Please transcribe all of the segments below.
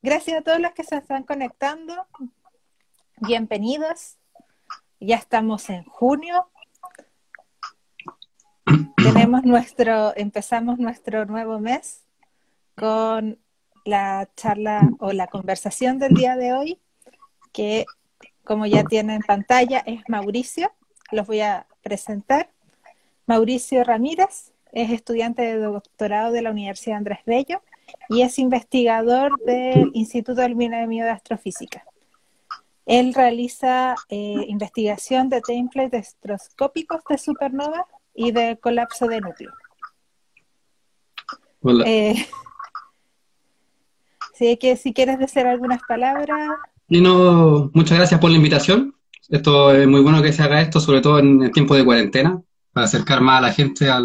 Gracias a todos los que se están conectando. Bienvenidos. Ya estamos en junio. Empezamos nuestro nuevo mes con la charla o la conversación del día de hoy, que como ya tienen en pantalla es Mauricio. Los voy a presentar. Mauricio Ramírez es estudiante de doctorado de la Universidad Andrés Bello y es investigador del Instituto del Milenio de Astrofísica. Él realiza investigación de templates estroscópicos de supernova y de colapso de núcleo. Hola. Así que si quieres decir algunas palabras. Lino, muchas gracias por la invitación. Esto es muy bueno que se haga esto, sobre todo en el tiempo de cuarentena, para acercar más a la gente a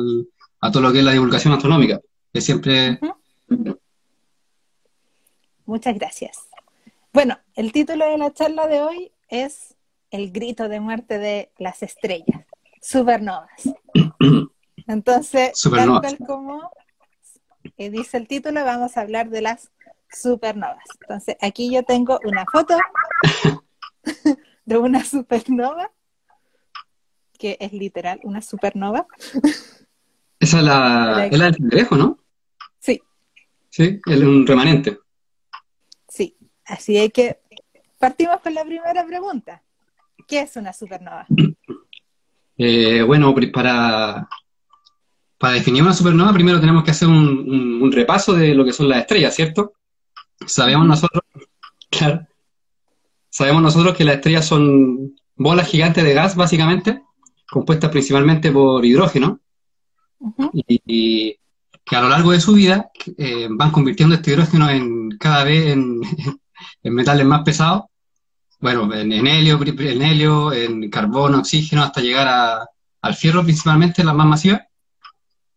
todo lo que es la divulgación astronómica, que siempre... Muchas gracias. Bueno, el título de la charla de hoy es El grito de muerte de las estrellas, supernovas. Entonces, Supernovas. tal cual como dice el título, vamos a hablar de las supernovas. Entonces, aquí yo tengo una foto de una supernova, que es literal una supernova. Esa es la del cangrejo, ¿no? Sí. Sí, es un remanente. Sí, así es que partimos con la primera pregunta. ¿Qué es una supernova? Bueno, para definir una supernova primero tenemos que hacer un repaso de lo que son las estrellas, ¿cierto? Sabemos nosotros que las estrellas son bolas gigantes de gas, básicamente, compuestas principalmente por hidrógeno, y que a lo largo de su vida van convirtiendo este hidrógeno cada vez en metales más pesados, bueno, en helio, en carbono, oxígeno, hasta llegar al fierro, principalmente, las más masivas,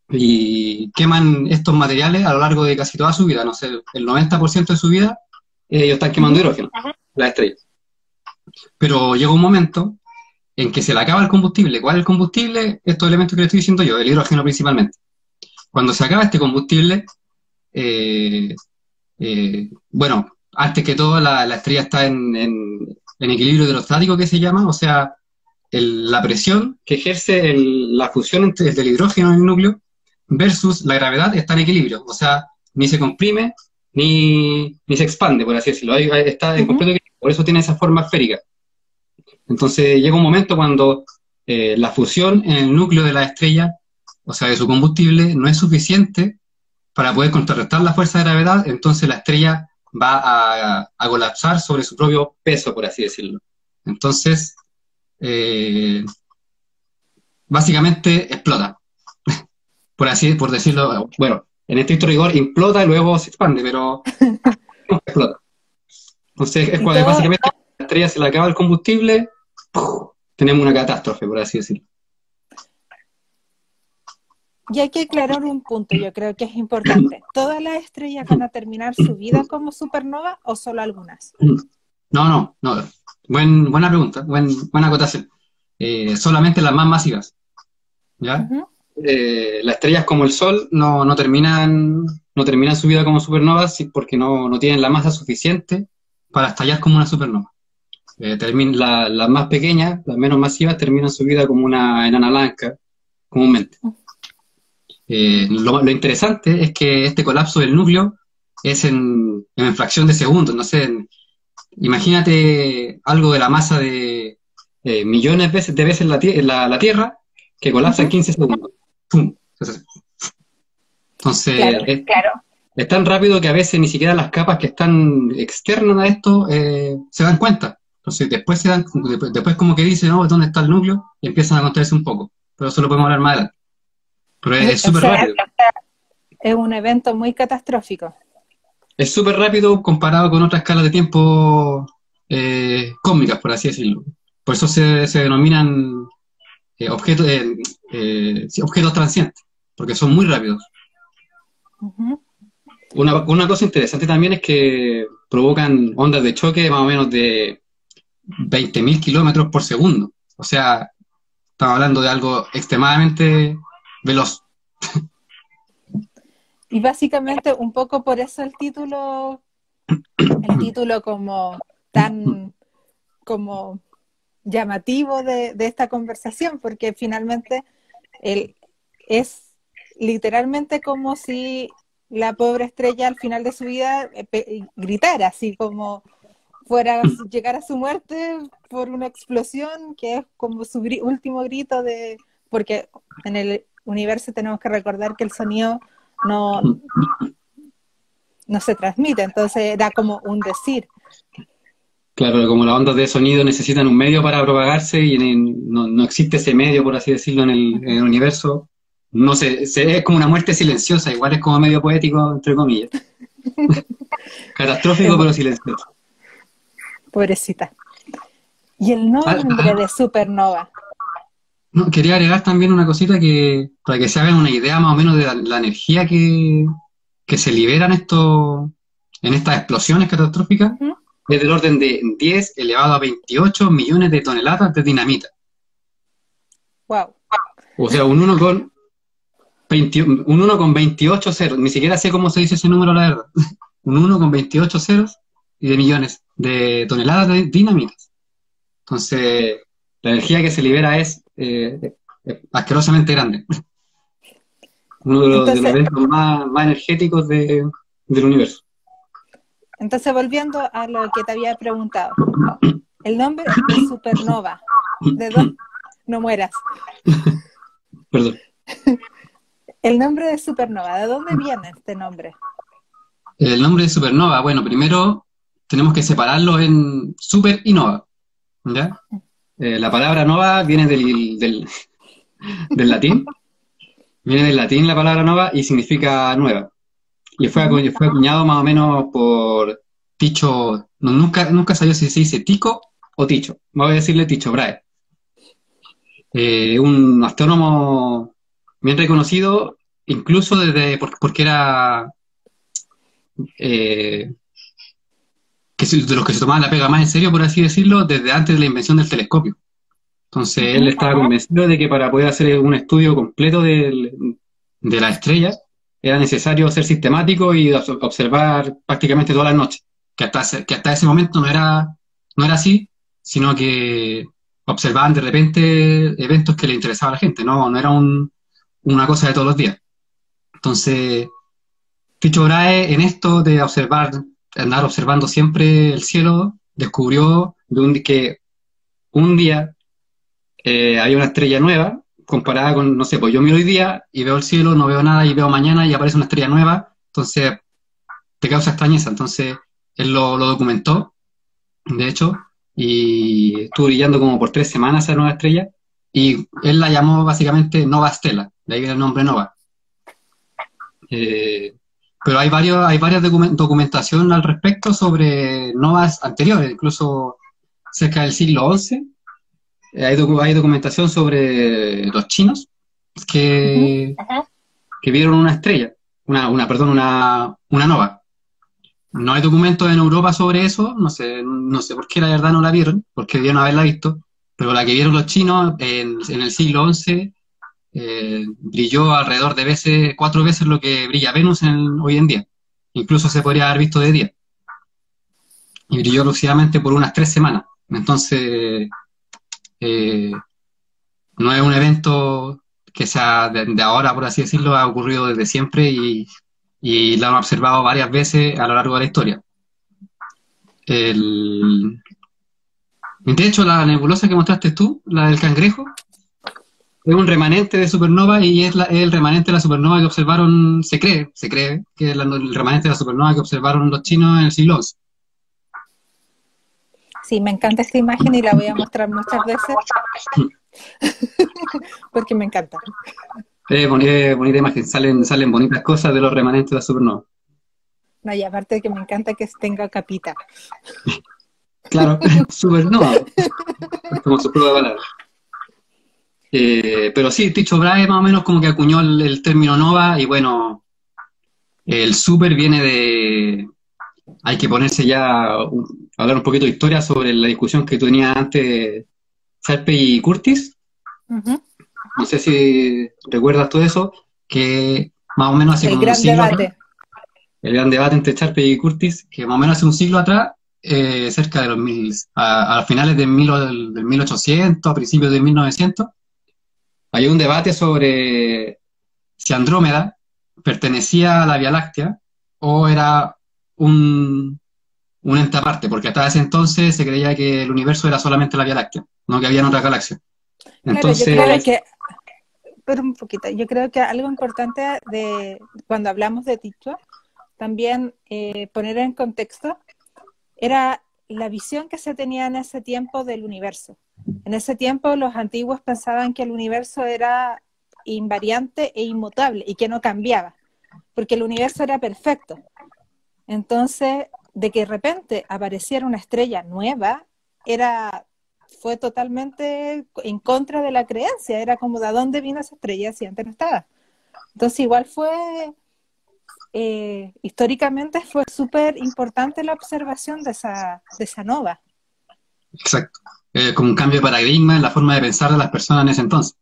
y queman estos materiales a lo largo de casi toda su vida, no sé, el 90% de su vida, ellos están quemando hidrógeno, las estrellas. Pero llega un momento en que se le acaba el combustible. ¿Cuál es el combustible? Estos elementos que le estoy diciendo yo, el hidrógeno principalmente. Cuando se acaba este combustible, bueno, antes que todo la estrella está en equilibrio hidrostático, que se llama, o sea, la presión que ejerce la fusión del hidrógeno en el núcleo versus la gravedad está en equilibrio, o sea, ni se comprime ni se expande, por así decirlo. Ahí está en completo equilibrio, por eso tiene esa forma esférica. Entonces llega un momento cuando la fusión en el núcleo de la estrella, o sea, de su combustible, no es suficiente para poder contrarrestar la fuerza de gravedad, entonces la estrella va a colapsar sobre su propio peso, por así decirlo. Entonces, básicamente explota, por decirlo, bueno, en estricto rigor implota y luego se expande, pero explota. Entonces es cuando básicamente la estrella se le acaba el combustible, ¡puf! Tenemos una catástrofe, por así decirlo. Y hay que aclarar un punto, yo creo que es importante. ¿Todas las estrellas van a terminar su vida como supernova o solo algunas? No. Buena pregunta, buena acotación. Solamente las más masivas, ¿ya? Las estrellas como el Sol no terminan su vida como supernovas porque no tienen la masa suficiente para estallar como una supernova. Las más pequeñas, las menos masivas, terminan su vida como una enana blanca, comúnmente. Lo interesante es que este colapso del núcleo es en fracción de segundos, no sé, imagínate algo de la masa de millones de veces la Tierra que colapsa en 15 segundos. ¡Pum! Entonces, claro. Es tan rápido que a veces ni siquiera las capas que están externas a esto se dan cuenta. Entonces, después como que dicen, ¿no? ¿Dónde está el núcleo? Y empiezan a contraerse un poco. Pero eso lo podemos hablar más adelante. Pero es súper rápido. Es un evento muy catastrófico. Es súper rápido comparado con otras escalas de tiempo cósmicas, por así decirlo. Por eso se denominan objetos transientes, porque son muy rápidos. Una cosa interesante también es que provocan ondas de choque más o menos de 20.000 kilómetros por segundo. O sea, estamos hablando de algo extremadamente veloz. Y básicamente un poco por eso el título el título como tan como llamativo de esta conversación, porque finalmente es literalmente como si la pobre estrella al final de su vida gritara, así como fuera llegar a su muerte por una explosión, que es como su último grito porque en el universo tenemos que recordar que el sonido no se transmite, entonces era como un decir. Claro, como las ondas de sonido necesitan un medio para propagarse y no existe ese medio, por así decirlo, en el universo. No es como una muerte silenciosa, igual es como medio poético, entre comillas. Catastrófico, pero silencioso. Pobrecita. Y el nombre de supernova. No, quería agregar también una cosita para que se hagan una idea más o menos de la energía que se libera en estas explosiones catastróficas. Es del orden de 10 elevado a 28 millones de toneladas de dinamita. Wow. O sea, un 1 con 28 ceros. Ni siquiera sé cómo se dice ese número, la verdad. Un 1 con 28 ceros y de millones de toneladas de dinamita. Entonces, la energía que se libera es asquerosamente grande. Uno de los eventos más energéticos del universo. Entonces, volviendo a lo que te había preguntado, el nombre de supernova, ¿de dónde? No mueras. Perdón. El nombre de supernova, ¿de dónde viene este nombre? El nombre de supernova, bueno, primero tenemos que separarlo en super y nova, ¿ya? La palabra nova viene del latín. Viene del latín la palabra nova y significa nueva. Y fue acuñado más o menos por Tycho, nunca sabía si se dice Tico o Ticho. Voy a decirle Tycho Brahe. Un astrónomo bien reconocido, incluso porque era de los que se tomaban la pega más en serio, por así decirlo, desde antes de la invención del telescopio. Entonces él estaba convencido de que para poder hacer un estudio completo de las estrellas era necesario ser sistemático y observar prácticamente todas las noches, que hasta ese momento no era así, sino que observaban de repente eventos que le interesaban a la gente, no era una cosa de todos los días. Entonces, Tycho Brahe en esto de andar observando siempre el cielo, descubrió que un día hay una estrella nueva, comparada con, no sé, pues yo miro hoy día y veo el cielo, no veo nada, y veo mañana y aparece una estrella nueva, entonces te causa extrañeza. Entonces él lo documentó, de hecho, y estuvo brillando como por 3 semanas esa nueva estrella, y él la llamó básicamente Nova Stella, de ahí viene el nombre Nova. Pero hay varias documentación al respecto sobre novas anteriores, incluso cerca del siglo XI. Hay documentación sobre los chinos que vieron una estrella, una nova. No hay documentos en Europa sobre eso, no sé por qué la verdad no la vieron, porque debieron haberla visto, pero la que vieron los chinos en el siglo XI brilló alrededor de 4 veces lo que brilla Venus hoy en día. Incluso se podría haber visto de día. Y brilló lucidamente por unas 3 semanas. Entonces, no es un evento que sea de ahora, por así decirlo, ha ocurrido desde siempre y lo han observado varias veces a lo largo de la historia. De hecho, la nebulosa que mostraste tú, la del Cangrejo, es un remanente de supernova y es el remanente de la supernova que observaron, se cree que es el remanente de la supernova que observaron los chinos en el siglo XI. Sí, me encanta esta imagen y la voy a mostrar muchas veces porque me encanta. Bonita imagen, salen bonitas cosas de los remanentes de la supernova. No, y aparte de que me encanta que tenga capita. Claro, supernova, como su prueba de palabras. Pero sí, Tycho Brahe más o menos como que acuñó el término nova y bueno, el super viene de... Hay que ponerse ya hablar un poquito de historia sobre la discusión que tenía antes Fermi y Curtis. No sé si recuerdas todo eso, que más o menos hace el como gran un siglo debate. el gran debate entre Charpey y Curtis, que más o menos hace un siglo atrás, cerca de los a finales del 1800, a principios de 1900, había un debate sobre si Andrómeda pertenecía a la Vía Láctea o era un ente aparte, porque hasta ese entonces se creía que el universo era solamente la Vía Láctea, no que había otra galaxia. Claro, yo creo Entonces, que, pero un poquito, yo creo que algo importante de cuando hablamos de Ticho, también poner en contexto, era la visión que se tenía en ese tiempo del universo. En ese tiempo los antiguos pensaban que el universo era invariante e inmutable y que no cambiaba, porque el universo era perfecto. Entonces, de que de repente apareciera una estrella nueva, fue totalmente en contra de la creencia, era como de dónde vino esa estrella si antes no estaba. Entonces igual históricamente fue súper importante la observación de esa nova. exacto, como un cambio de paradigma en la forma de pensar de las personas en ese entonces.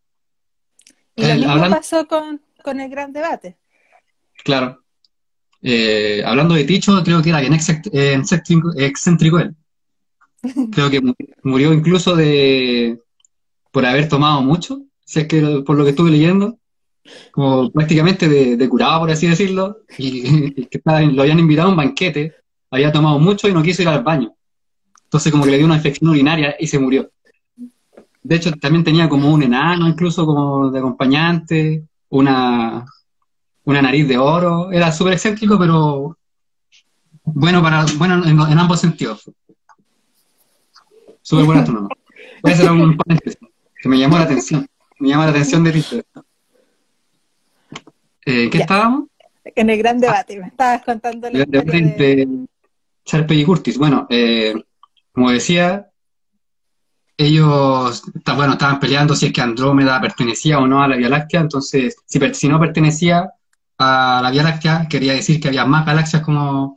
Y lo mismo Hablando, pasó con el gran debate. claro, hablando de Ticho, creo que era bien excéntrico él. Creo que murió incluso por haber tomado mucho, si es que por lo que estuve leyendo, como prácticamente de curado, por así decirlo, y que lo habían invitado a un banquete, había tomado mucho y no quiso ir al baño. Entonces como que le dio una infección urinaria y se murió. De hecho, también tenía como un enano, incluso como de acompañante, una nariz de oro. Era súper excéntrico, pero bueno en ambos sentidos. Súper buen astrónomo. Voy a hacer un paréntesis, que me llamó la atención. Me llama la atención de Tito. ¿Qué Ya, estábamos? en el gran debate. Me estabas contando la El historia debate de... entre Sharpe y Curtis. Bueno, como decía, ellos bueno, estaban peleando si es que Andrómeda pertenecía o no a la Vía Láctea. Entonces, si no pertenecía a la Vía Láctea, quería decir que había más galaxias como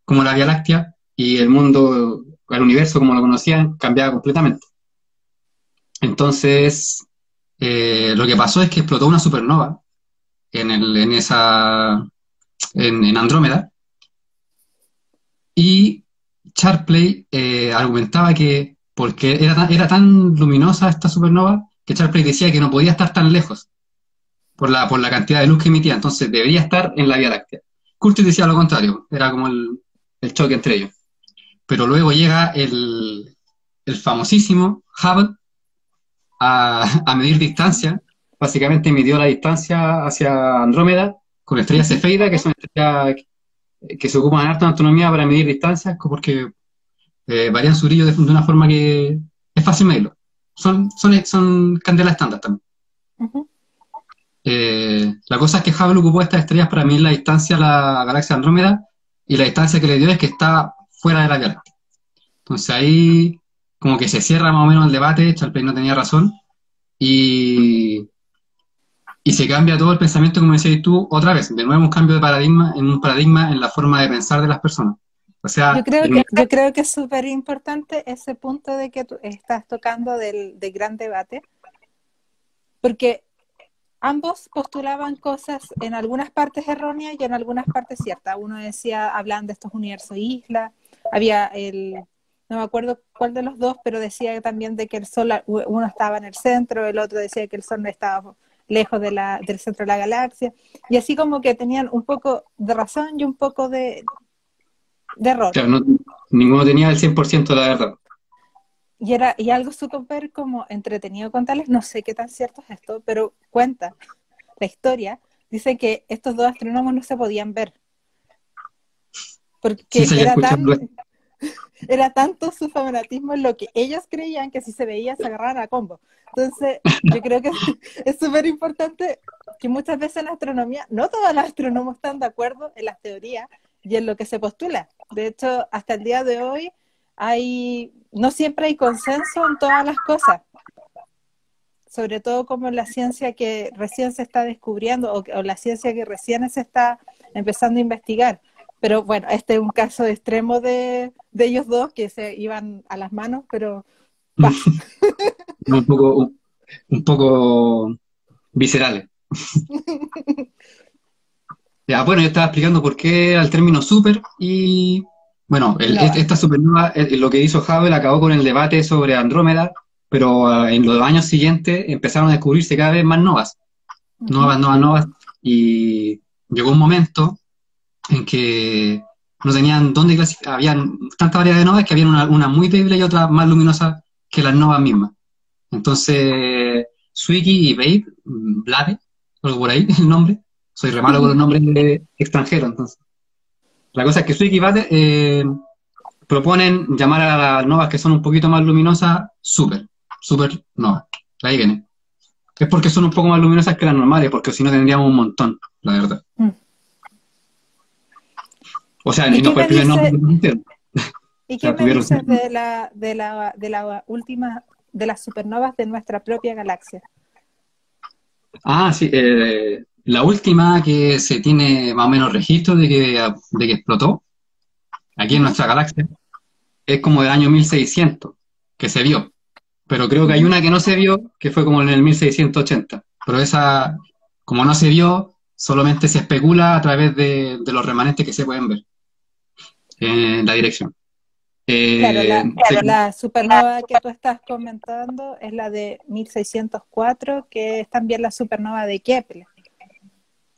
la Vía Láctea y el mundo, el universo como lo conocían, cambiaba completamente. Entonces, lo que pasó es que explotó una supernova en Andrómeda, y Sharpley argumentaba que porque era tan luminosa esta supernova, que Sharpley decía que no podía estar tan lejos por la cantidad de luz que emitía, entonces debería estar en la Vía Láctea. Curtis decía lo contrario, era como el choque entre ellos. Pero luego llega el famosísimo Hubble a medir distancia. Básicamente midió la distancia hacia Andrómeda con estrellas Ujú. cefeidas, que son estrellas que se ocupan en harta astronomía para medir distancias, porque varían su brillo de una forma que es fácil medirlo. Son candelas estándar también. Ujú. La cosa es que Hubble ocupó estas estrellas para medir la distancia a la galaxia Andrómeda, y la distancia que le dio es que está fuera de la Vía Láctea. Entonces ahí como que se cierra más o menos el debate, Charpey no tenía razón, y, y se cambia todo el pensamiento, como decías tú, otra vez, de nuevo un cambio de paradigma, en un paradigma en la forma de pensar de las personas. O sea, Yo creo que es súper importante ese punto de que tú estás tocando del gran debate, porque ambos postulaban cosas en algunas partes erróneas y en algunas partes ciertas. Uno decía, hablan de estos universos islas, había no me acuerdo cuál de los dos, pero decía también de que el Sol, uno estaba en el centro, el otro decía que el Sol no estaba lejos del centro de la galaxia, y así como que tenían un poco de razón y un poco de error. claro, ninguno tenía el 100% de la verdad. Y algo súper como entretenido contarles, no sé qué tan cierto es esto, pero cuenta la historia, dice que estos dos astrónomos no se podían ver, Sí, porque se haya escuchado. era tanto su fanatismo en lo que ellos creían que si se veía se agarraban a combo. Entonces, yo creo que es súper importante que muchas veces en astronomía, no todos los astrónomos están de acuerdo en las teorías y en lo que se postula. De hecho, hasta el día de hoy no siempre hay consenso en todas las cosas, sobre todo como en la ciencia que recién se está descubriendo o la ciencia que recién se está empezando a investigar. Pero bueno, este es un caso extremo de ellos dos que se iban a las manos, pero pasa. un poco, un poco viscerales. Bueno, yo estaba explicando por qué era el término super y, bueno, Nova. esta supernova, lo que hizo Hubble acabó con el debate sobre Andrómeda, pero en los años siguientes empezaron a descubrirse cada vez más novas, Ujú. novas, y llegó un momento en que no tenían dónde clasificar, habían tanta variedad de novas que había una muy débil y otra más luminosa que las novas mismas. Entonces, Zwicky y Babe, Blade, algo por ahí el nombre, soy re malo con los nombres extranjeros, entonces. La cosa es que Zwicky y Babe proponen llamar a las novas que son un poquito más luminosas super novas. Ahí viene. Es porque son un poco más luminosas que las normales, porque si no tendríamos un montón, la verdad. Mm. O sea, ¿Y y no qué fue el me primer nombre dice, que pusieron. y O qué sea, me tuvieron dices de la última, de las supernovas de nuestra propia galaxia? Sí, la última que se tiene más o menos registro de que explotó aquí en Ujú, nuestra galaxia es como del año 1600, que se vio. Pero creo que hay ujú. una que no se vio, que fue como en el 1680. Pero esa, como no se vio, solamente se especula a través de los remanentes que se pueden ver en la dirección. Claro, Eh, la, se- la supernova que tú estás comentando es la de 1604, que es también la supernova de Kepler.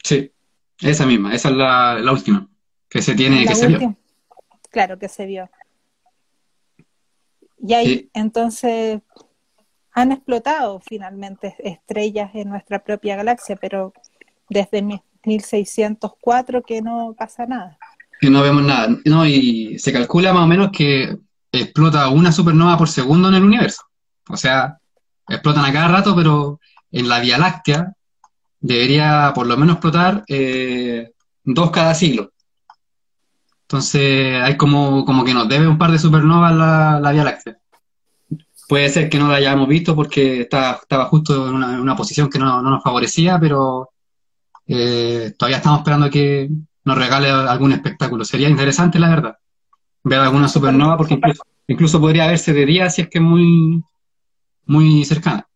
sí, esa misma, esa es la última que se Es tiene, que la se vio. última, claro, que se vio. Y ahí Sí, entonces han explotado finalmente estrellas en nuestra propia galaxia, pero desde 1604 que no pasa nada. que no vemos nada. No, y se calcula más o menos que explota una supernova por segundo en el universo. O sea, explotan a cada rato, pero en la Vía Láctea debería por lo menos explotar dos cada siglo. Entonces hay como que nos debe un par de supernovas la Vía Láctea. Puede ser que no la hayamos visto porque estaba justo en una posición que no nos favorecía, pero todavía estamos esperando que nos regale algún espectáculo. Sería interesante, la verdad, ver alguna Súper. supernova porque incluso podría verse de día si es que es muy cercana.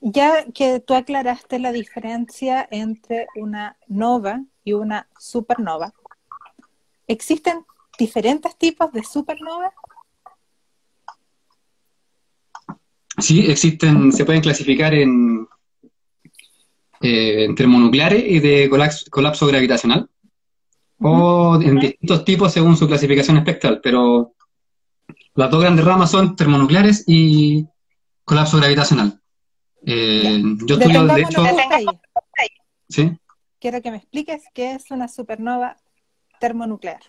Ya que tú aclaraste la diferencia entre una nova y una supernova, ¿existen diferentes tipos de supernova? Sí, se pueden clasificar en termonucleares y de colapso gravitacional, Ujú. o en distintos tipos según su clasificación espectral, pero las dos grandes ramas son termonucleares y colapso gravitacional. Ya. Yo estudio, de hecho, Detengámonos justo ahí. ¿sí? Quiero que me expliques qué es una supernova termonuclear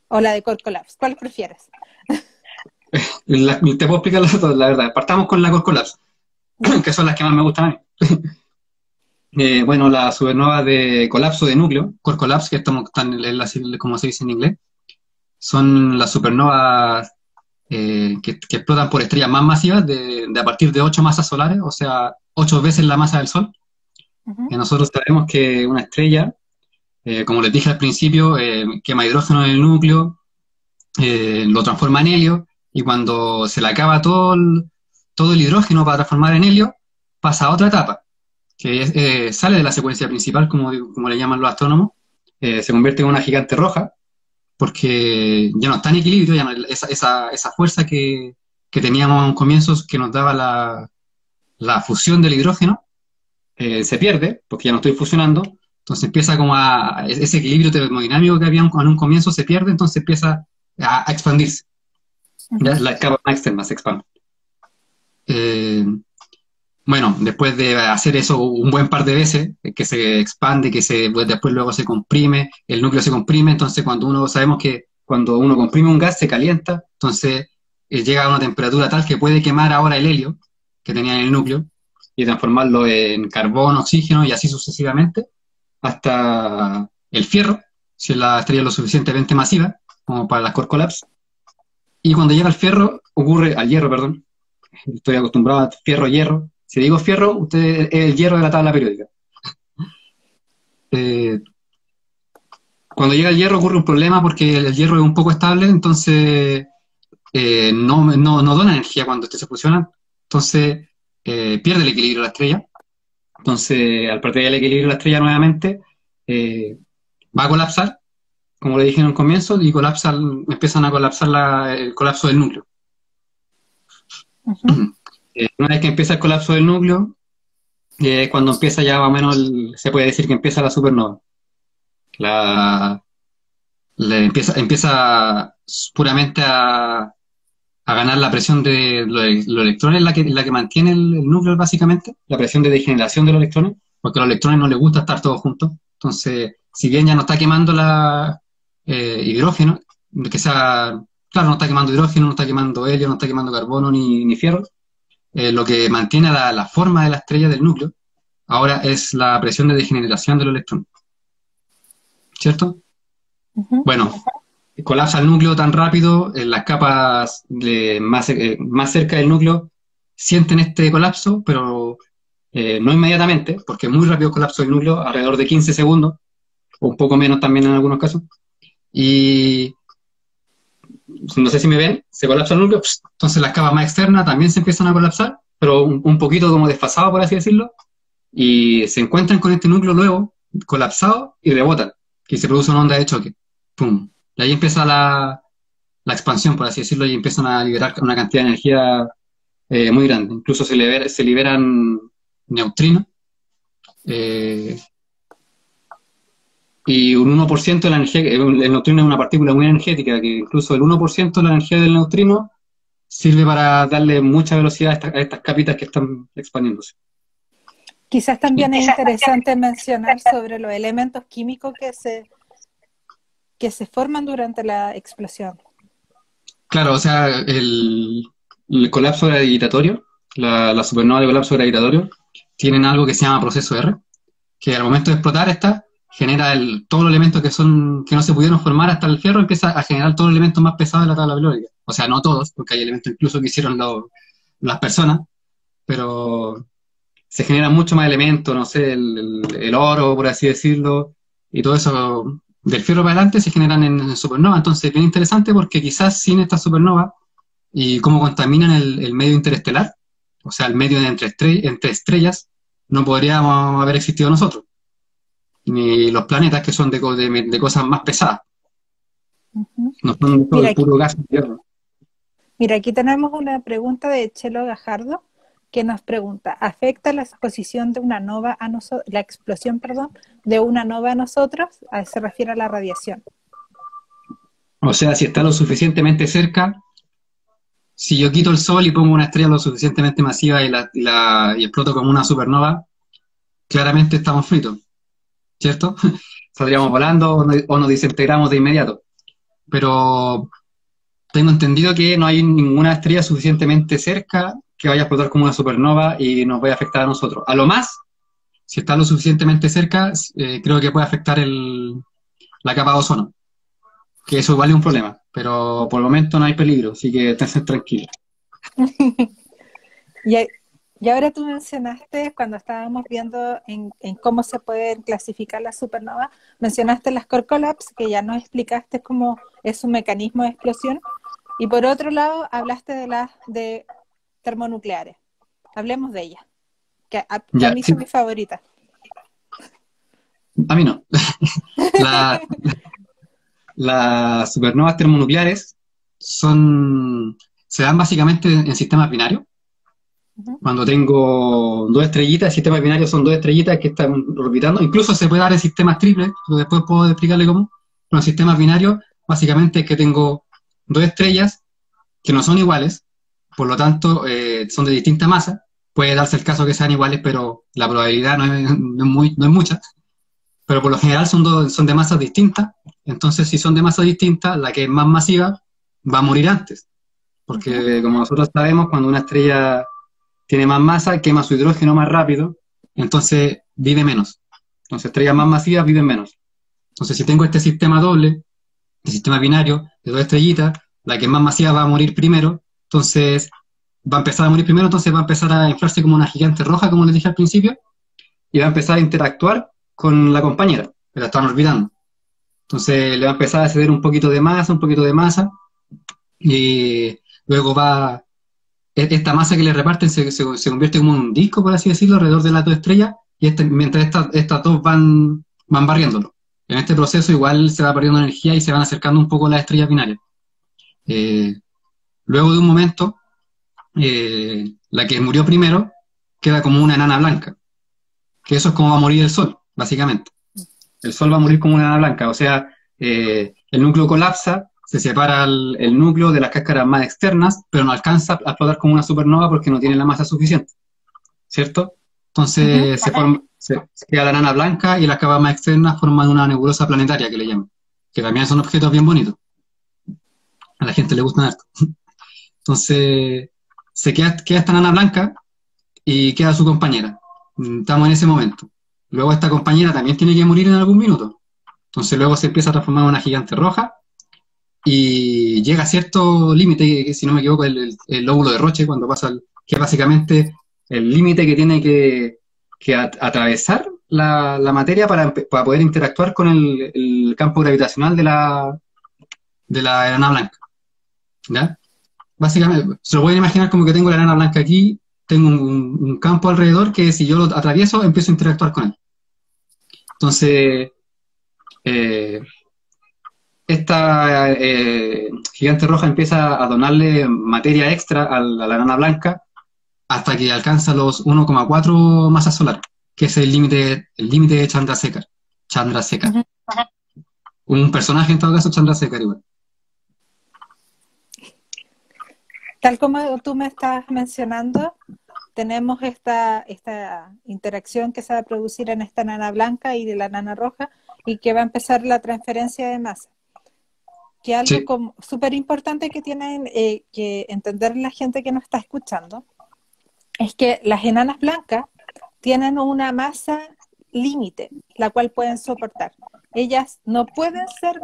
o la de core collapse. ¿Cuál prefieres? Te puedo explicar las dos, la verdad. Partamos con la core collapse, ¿Ya? que son las que más me gustan a mí. Bueno, la supernova de colapso de núcleo, core collapse, que están en como se dice en inglés, son las supernovas que explotan por estrellas más masivas de a partir de 8 masas solares, o sea, 8 veces la masa del Sol. Ujú. Y nosotros sabemos que una estrella, como les dije al principio, quema hidrógeno en el núcleo, lo transforma en helio, y cuando se le acaba todo el hidrógeno para transformar en helio, pasa a otra etapa, que sale de la secuencia principal, como le llaman los astrónomos, se convierte en una gigante roja, porque ya no está en equilibrio, ya no, esa fuerza que teníamos a un comienzo que nos daba la fusión del hidrógeno, se pierde, porque ya no estoy fusionando, entonces empieza ese equilibrio termodinámico que había en un comienzo se pierde, entonces empieza a expandirse, ¿ya? Ujú. La capa externa se expande. Eh, bueno, después de hacer eso un buen par de veces, que se expande, pues, después luego se comprime, el núcleo se comprime, entonces sabemos que cuando uno comprime un gas se calienta, entonces llega a una temperatura tal que puede quemar ahora el helio que tenía en el núcleo y transformarlo en carbón, oxígeno y así sucesivamente, hasta el fierro, si la estrella es lo suficientemente masiva como para las core collapse. Y cuando llega al hierro, perdón, estoy acostumbrado a fierro-hierro. Si digo fierro, usted es el hierro de la tabla periódica. Eh, Cuando llega el hierro ocurre un problema porque el hierro es un poco estable, entonces no dona energía cuando este se fusiona, entonces pierde el equilibrio de la estrella. Entonces, al perder el equilibrio de la estrella nuevamente, va a colapsar, como le dije en un comienzo, y empiezan a colapsar el colapso del núcleo. Ujú. Una vez que empieza el colapso del núcleo, cuando empieza ya más o menos, se puede decir que empieza la supernova. La, empieza puramente a ganar la presión de los electrones, la que mantiene el núcleo básicamente, la presión de degeneración de los electrones, porque a los electrones no les gusta estar todos juntos. Entonces, si bien ya no está quemando hidrógeno, claro, no está quemando hidrógeno, no está quemando helio, no está quemando carbono ni fierro, lo que mantiene la forma de la estrella del núcleo ahora es la presión de degeneración de los electrones, ¿cierto? Ujú. Bueno, colapsa el núcleo tan rápido, las capas más cerca del núcleo sienten este colapso, pero no inmediatamente, porque es muy rápido el colapso del núcleo, alrededor de 15 segundos, o un poco menos también en algunos casos. Y no sé si me ven, se colapsa el núcleo, entonces las capas más externas también se empiezan a colapsar, pero un poquito como desfasado, por así decirlo, y se encuentran con este núcleo luego, colapsado, y rebotan, y se produce una onda de choque. ¡Pum! Y ahí empieza la expansión, por así decirlo, y empiezan a liberar una cantidad de energía muy grande. Incluso se liberan neutrinos, eh, y un 1% de la energía, el neutrino es una partícula muy energética, que incluso el 1% de la energía del neutrino sirve para darle mucha velocidad a estas capitas que están expandiéndose. Quizás también es interesante mencionar sobre los elementos químicos que se forman durante la explosión. Claro, o sea, el colapso gravitatorio, la supernova de colapso gravitatorio, tienen algo que se llama proceso R, que al momento de explotar esta, genera todos los elementos que no se pudieron formar hasta el fierro, empieza a generar todos los elementos más pesados de la tabla periódica. O sea, no todos, porque hay elementos incluso que hicieron las personas, pero se generan mucho más elementos, no sé, el oro, por así decirlo, y todo eso del fierro para adelante se generan en supernova. Entonces, bien interesante porque quizás sin esta supernova y cómo contaminan el medio interestelar, o sea, el medio entre estrellas, no podríamos haber existido nosotros, ni los planetas que son de cosas más pesadas, Ujú. no son Mira, de puro gas y hierro. Mira, aquí tenemos una pregunta de Chelo Gajardo que nos pregunta, ¿afecta la exposición de una nova a nosotros, la explosión, perdón, de una nova a nosotros? Se refiere a la radiación. O sea, si está lo suficientemente cerca, si yo quito el Sol y pongo una estrella lo suficientemente masiva y exploto como una supernova, claramente estamos fritos, ¿cierto? Saldríamos volando o nos desintegramos de inmediato. Pero tengo entendido que no hay ninguna estrella suficientemente cerca que vaya a explotar como una supernova y nos vaya a afectar a nosotros. A lo más, si está lo suficientemente cerca, creo que puede afectar la capa de ozono, que eso igual es un problema, pero por el momento no hay peligro, así que estén tranquilos. Y, y ahora tú mencionaste, cuando estábamos viendo en cómo se pueden clasificar las supernovas, mencionaste las core collapse, que ya nos explicaste cómo es su mecanismo de explosión, y por otro lado hablaste de las de termonucleares. Hablemos de ellas, que a Ya, mí sí, son mis favoritas. a mí no. La- las supernovas termonucleares se dan básicamente en sistemas binarios. Ujú. Cuando tengo dos estrellitas, sistemas binarios son dos estrellitas que están orbitando. Incluso se puede dar en sistemas triples, pero después puedo explicarle cómo. Pero en sistemas binarios, básicamente es que tengo dos estrellas que no son iguales, por lo tanto son de distinta masa. Puede darse el caso que sean iguales, pero la probabilidad no es mucha. Pero por lo general son de masas distintas. Entonces, si son de masas distintas, la que es más masiva va a morir antes. Ujú. Porque como nosotros sabemos, cuando una estrella tiene más masa, quema su hidrógeno más rápido, entonces vive menos. Entonces, estrellas más masivas viven menos. Entonces, si tengo este sistema doble, el sistema binario de dos estrellitas, la que es más masiva va a morir primero, entonces va a empezar a morir primero, entonces va a empezar a inflarse como una gigante roja, como les dije al principio, y va a empezar a interactuar con la compañera, que la están orbitando. Entonces le va a empezar a ceder un poquito de masa, y luego esta masa que le reparten se convierte como en un disco, por así decirlo, alrededor de las dos estrellas, y mientras estas dos van van barriéndolo. En este proceso igual se va perdiendo energía y se van acercando un poco las estrellas binarias. Eh, Luego de un momento, la que murió primero queda como una enana blanca, que eso es como va a morir el Sol, básicamente. El Sol va a morir como una enana blanca, o sea, el núcleo colapsa, se separa el núcleo de las cáscaras más externas, pero no alcanza a explotar como una supernova porque no tiene la masa suficiente, ¿cierto? Ujú. Entonces se queda la enana blanca y las capas más externas forman una nebulosa planetaria que le llaman, que también son objetos bien bonitos. A la gente le gustan esto. Entonces queda esta enana blanca y queda su compañera. Estamos en ese momento. Luego esta compañera también tiene que morir en algún minuto. Entonces luego se empieza a transformar en una gigante roja y llega a cierto límite, que si no me equivoco, el lóbulo de Roche, cuando pasa, que es básicamente el límite que tiene que atravesar la materia para poder interactuar con el campo gravitacional de la enana blanca. ¿Ya? Básicamente, se lo pueden imaginar como que tengo la enana blanca aquí, tengo un campo alrededor que si yo lo atravieso, empiezo a interactuar con él. Entonces, eh, esta gigante roja empieza a donarle materia extra a la enana blanca hasta que alcanza los 1,4 masas solares, que es el límite de Chandrasekhar. Chandrasekhar. Ujú. Un personaje en todo caso, Chandrasekhar igual. Tal como tú me estás mencionando, tenemos esta interacción que se va a producir en esta nana blanca y de la nana roja y que va a empezar la transferencia de masa. Que algo Sí, como súper importante que tienen que entender la gente que nos está escuchando es que las enanas blancas tienen una masa límite, la cual pueden soportar. Ellas no pueden ser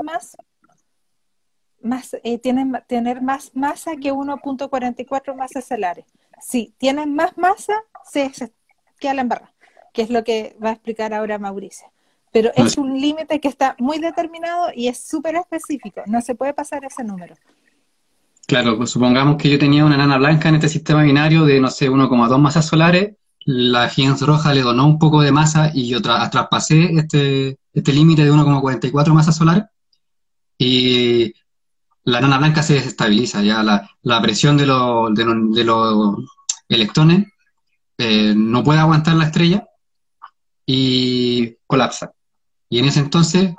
tienen tener más masa que 1,44 masas solares. Si tienen más masa, se queda la embarrada, que es lo que va a explicar ahora Mauricio. Pero no, es un límite que está muy determinado y es súper específico. No se puede pasar ese número. claro, pues supongamos que yo tenía una enana blanca en este sistema binario de, no sé, 1,2 masas solares, la gigante roja le donó un poco de masa y yo traspasé este límite de 1,44 masas solares y la enana blanca se desestabiliza, ya la presión de los electrones no puede aguantar la estrella y colapsa. Y en ese entonces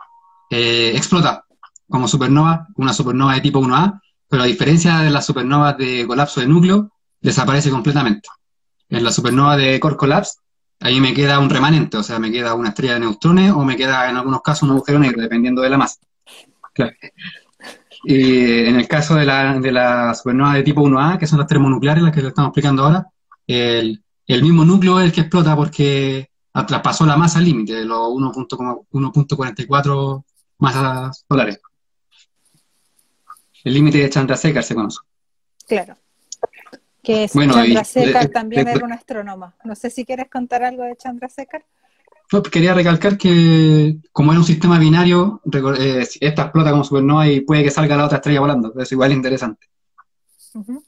explota como supernova, una supernova de tipo 1A, pero a diferencia de las supernovas de colapso de núcleo, desaparece completamente. En la supernova de core collapse, ahí me queda un remanente, o sea, me queda una estrella de neutrones o me queda en algunos casos un agujero negro, dependiendo de la masa. Claro. Y en el caso de la supernova de tipo 1A, que son las termonucleares, las que le estamos explicando ahora, el mismo núcleo es el que explota porque traspasó la masa límite de los 1,44 masas solares. El límite de Chandrasekhar se conoce. Claro. Que es Bueno, y Chandrasekhar también era un astrónomo. No sé si quieres contar algo de Chandrasekhar. no, quería recalcar que como era un sistema binario, si esta explota como supernova y puede que salga la otra estrella volando. Es igual interesante. Ujú.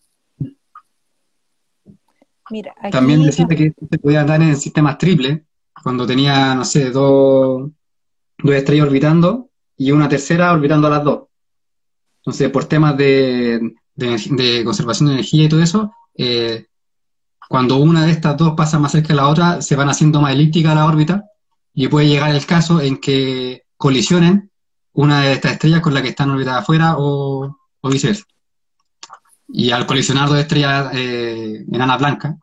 Mira, También aquí decía nos... que se podía dar en sistemas triples, cuando tenía, no sé, dos estrellas orbitando y una tercera orbitando a las dos. Entonces, por temas de conservación de energía y todo eso, cuando una de estas dos pasa más cerca de la otra, se van haciendo más elíptica la órbita y puede llegar el caso en que colisionen una de estas estrellas con la que están orbitadas afuera o viceversa. Y al colisionar dos estrellas enanas blancas,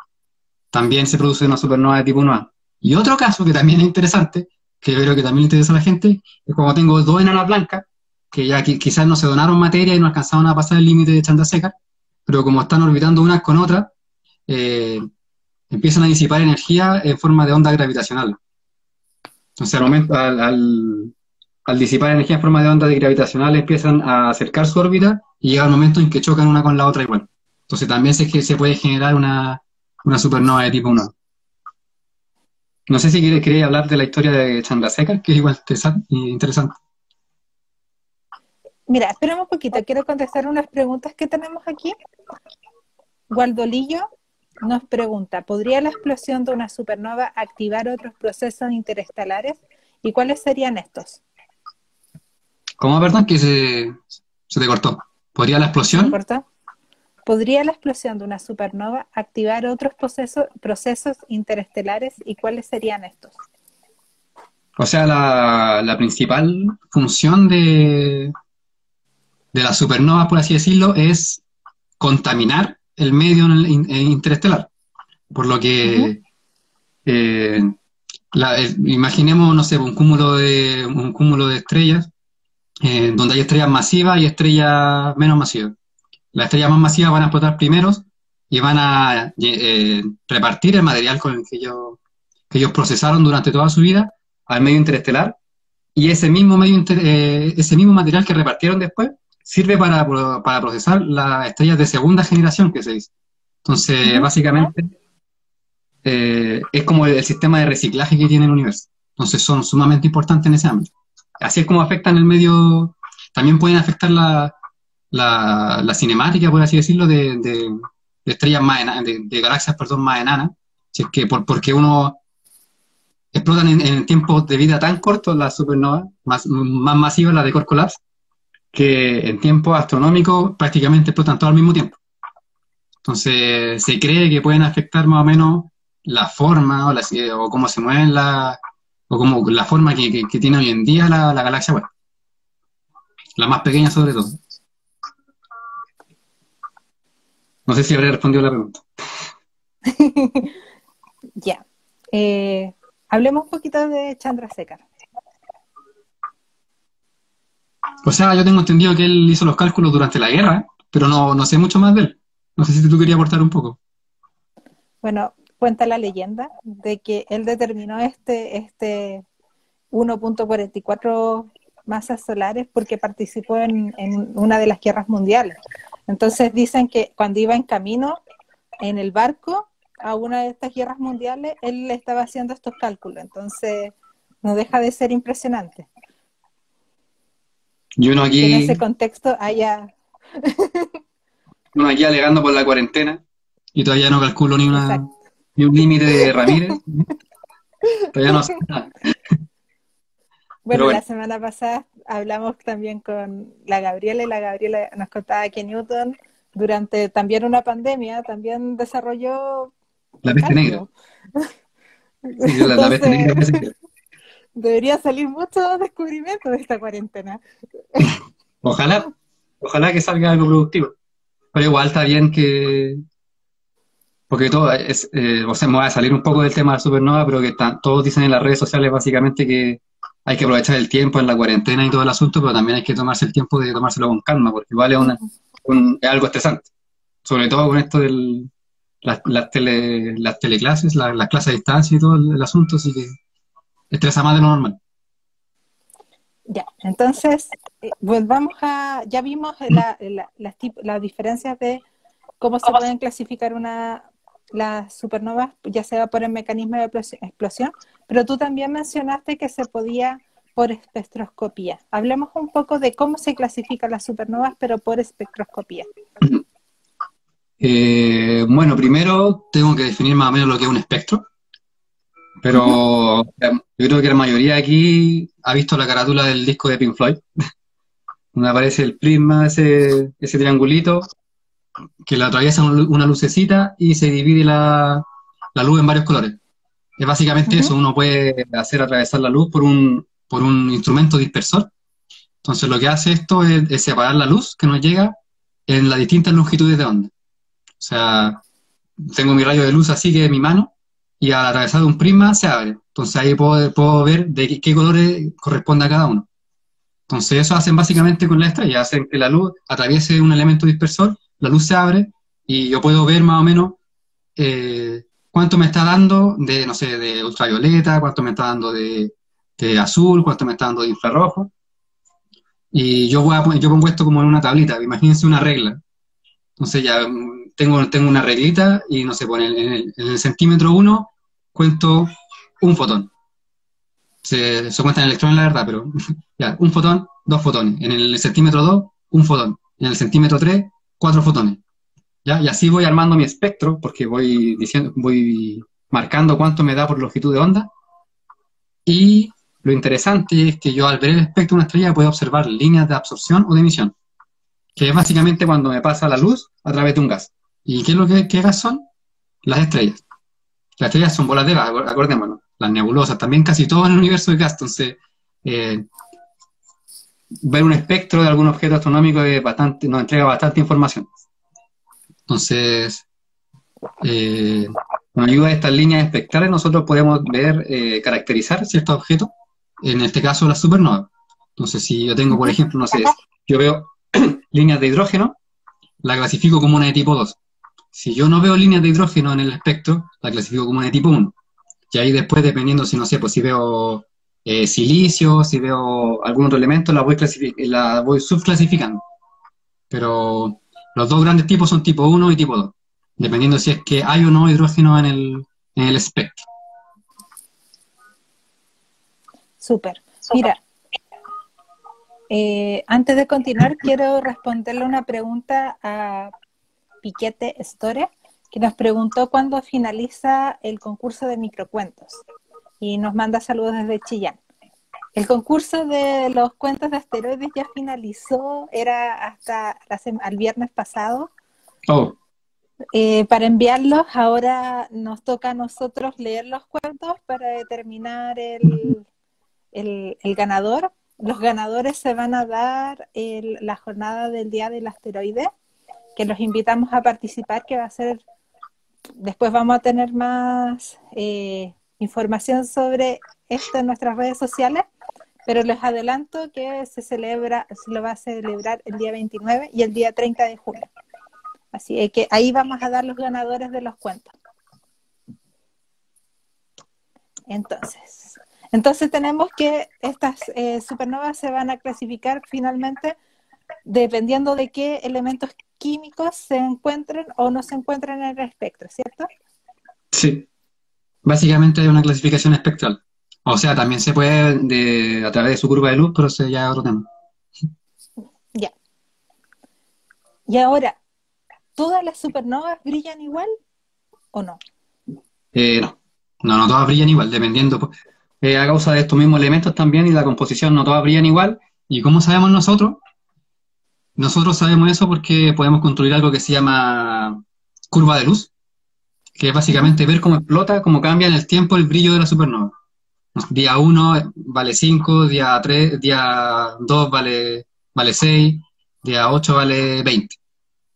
también se produce una supernova de tipo 1A. Y otro caso que también es interesante, que yo creo que también le interesa a la gente, es cuando tengo dos enanas blancas, que ya quizás no se donaron materia y no alcanzaron a pasar el límite de Chandrasekhar, pero como están orbitando unas con otras, eh, empiezan a disipar energía en forma de onda gravitacional. Entonces, al disipar energía en forma de onda gravitacional, empiezan a acercar su órbita y llega el momento en que chocan una con la otra igual. Entonces, también se puede generar una supernova de tipo 1. No sé si queréis hablar de la historia de Chandrasekhar, que es igual interesante. Mira, espérame un poquito. Quiero contestar unas preguntas que tenemos aquí. Gualdolillo nos pregunta, ¿podría la explosión de una supernova activar otros procesos interestelares ¿Y cuáles serían estos? ¿Cómo, perdón? Que se te cortó. ¿Podría la ¿Se me explosión? cortó? ¿Podría la explosión de una supernova activar otros procesos interestelares y cuáles serían estos? O sea, la principal función de la supernova, por así decirlo, es contaminar el medio interestelar. Por lo Ujú. que eh, imaginemos, no sé, un cúmulo de estrellas, donde hay estrellas masivas y estrellas menos masivas. Las estrellas más masivas van a explotar primeros y van a repartir el material con el que ellos procesaron durante toda su vida al medio interestelar, y ese mismo material que repartieron después sirve para procesar las estrellas de segunda generación que se dice. Entonces, Ujú. básicamente, es como el sistema de reciclaje que tiene el universo. Entonces, son sumamente importantes en ese ámbito. Así es como afectan el medio, también pueden afectar la cinemática, por así decirlo, de estrellas más de galaxias, perdón, más enanas. Si es que porque uno explotan en tiempos de vida tan cortos las supernovas, más masivas, las de Core Collapse, que en tiempos astronómicos prácticamente explotan todo al mismo tiempo. Entonces, se cree que pueden afectar más o menos la forma o cómo se mueven o como la forma que tiene hoy en día la galaxia, bueno, la más pequeña sobre todo. No sé si habré respondido la pregunta. Ya. Hablemos un poquito de Chandrasekhar. O sea, yo tengo entendido que él hizo los cálculos durante la guerra, pero no sé mucho más de él. No sé si tú querías aportar un poco. Bueno, cuenta la leyenda de que él determinó este 1,44 masas solares porque participó en una de las guerras mundiales. Entonces dicen que cuando iba en camino en el barco a una de estas guerras mundiales, él estaba haciendo estos cálculos. Entonces no deja de ser impresionante Yo que en ese contexto haya... uno aquí alegando por la cuarentena y todavía no calculo Exacto. ni un límite de Ramírez. Todavía no sé nada. Pero Bueno, bueno, la semana pasada hablamos también con la Gabriela y la Gabriela nos contaba que Newton durante también una pandemia también desarrolló la el peste negra. cálculo. Sí, la peste negra Entonces, parece que. debería salir mucho descubrimiento de esta cuarentena. Ojalá, ojalá que salga algo productivo. Pero igual está bien porque todo o sea, me voy a salir un poco del tema de la supernova, pero todos dicen en las redes sociales básicamente que hay que aprovechar el tiempo en la cuarentena y todo el asunto, pero también hay que tomarse el tiempo de tomárselo con calma, porque igual es algo estresante. Sobre todo con esto las teleclases, las clases a distancia y todo el asunto, así que estresa más de lo normal. Ya, entonces, volvamos ya vimos las diferencias de cómo se pueden clasificar las supernovas, ya sea por el mecanismo de explosión, pero tú también mencionaste que se podía por espectroscopía. Hablemos un poco de cómo se clasifican las supernovas, pero por espectroscopía. Bueno, primero tengo que definir más o menos lo que es un espectro, Ujú. pero yo creo que la mayoría aquí ha visto la carátula del disco de Pink Floyd, donde aparece el prisma, ese triangulito, que le atraviesa una lucecita y se divide la luz en varios colores. Es básicamente Ujú. eso, uno puede hacer atravesar la luz por un instrumento dispersor. Entonces lo que hace esto es separar la luz que nos llega en las distintas longitudes de onda. O sea, tengo mi rayo de luz así que es mi mano, y al atravesar un prisma se abre. Entonces ahí puedo ver de qué colores corresponde a cada uno. Entonces eso hacen básicamente con la estrella, hacen que la luz atraviese un elemento dispersor, la luz se abre y yo puedo ver más o menos cuánto me está dando de, no sé, de ultravioleta, cuánto me está dando de azul, cuánto me está dando de infrarrojo. Y yo pongo esto como en una tablita, imagínense una regla. Entonces ya tengo una reglita y no sé, en el centímetro uno cuento un fotón. Se cuentan electrones, la verdad, pero ya, un fotón, dos fotones. En el centímetro 2 un fotón. En el centímetro 3 cuatro fotones. ¿Ya? Y así voy armando mi espectro, porque voy marcando cuánto me da por longitud de onda. Y lo interesante es que yo al ver el espectro de una estrella puedo observar líneas de absorción o de emisión, que es básicamente cuando me pasa la luz a través de un gas. ¿Y qué es lo que qué gas son? Las estrellas. Las estrellas son bolas de gas, acordémonos. Las nebulosas, también casi todo en el universo de gas. Entonces, eh, ver un espectro de algún objeto astronómico es bastante, nos entrega bastante información. Entonces, con ayuda de estas líneas espectrales nosotros podemos ver, caracterizar ciertos objetos, en este caso las supernovas. Entonces, si yo tengo, por ejemplo, no sé, yo veo líneas de hidrógeno, la clasifico como una de tipo 2. Si yo no veo líneas de hidrógeno en el espectro, la clasifico como una de tipo 1. Y ahí después, dependiendo, si no sé, pues si veo silicio, si veo algún otro elemento, la voy subclasificando. Pero los dos grandes tipos son tipo 1 y tipo 2, dependiendo si es que hay o no hidrógeno en el espectro. Súper. Mira, antes de continuar, quiero responderle una pregunta a Piquete Store, que nos preguntó cuándo finaliza el concurso de microcuentos y nos manda saludos desde Chillán. El concurso de los cuentos de asteroides ya finalizó, era hasta el viernes pasado. Oh, Para enviarlos, ahora nos toca a nosotros leer los cuentos para determinar el ganador. Los ganadores se van a dar la jornada del Día del Asteroide, que los invitamos a participar, que va a ser, después vamos a tener más información sobre esto en nuestras redes sociales, pero les adelanto que se lo va a celebrar el día 29 y el día 30 de julio. Así que ahí vamos a dar los ganadores de los cuentos. Entonces tenemos que estas supernovas se van a clasificar finalmente dependiendo de qué elementos químicos se encuentren o no se encuentren en el espectro, ¿cierto? sí. Básicamente hay una clasificación espectral. O sea, también se puede a través de su curva de luz, pero ese ya es otro tema. Ya. Y ahora, ¿todas las supernovas brillan igual o no? No. No todas brillan igual, dependiendo, pues, a causa de estos mismos elementos también y la composición, no todas brillan igual. ¿Y cómo sabemos nosotros? Nosotros sabemos eso porque podemos construir algo que se llama curva de luz, que es básicamente ver cómo explota, cómo cambia en el tiempo el brillo de la supernova. Día 1 vale 5, día 3, día 2 vale 6, día 8 vale 20.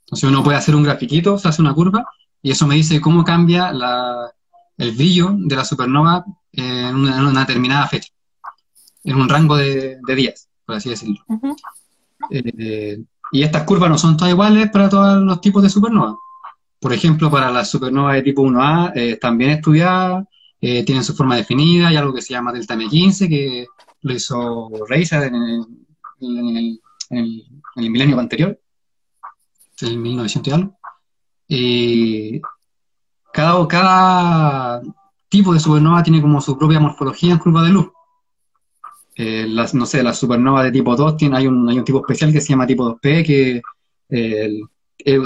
Entonces uno puede hacer un grafiquito, se hace una curva, y eso me dice cómo cambia el brillo de la supernova en una determinada fecha, en un rango de días, por así decirlo. Uh-huh. Y estas curvas no son todas iguales para todos los tipos de supernova. Por ejemplo, para las supernovas de tipo 1A, también estudiadas, tienen su forma definida, hay algo que se llama delta M15, que lo hizo Reiser en el milenio anterior, el 1900 y algo. Cada tipo de supernova tiene como su propia morfología en curva de luz. No sé, las supernovas de tipo 2 hay un tipo especial que se llama tipo 2P, que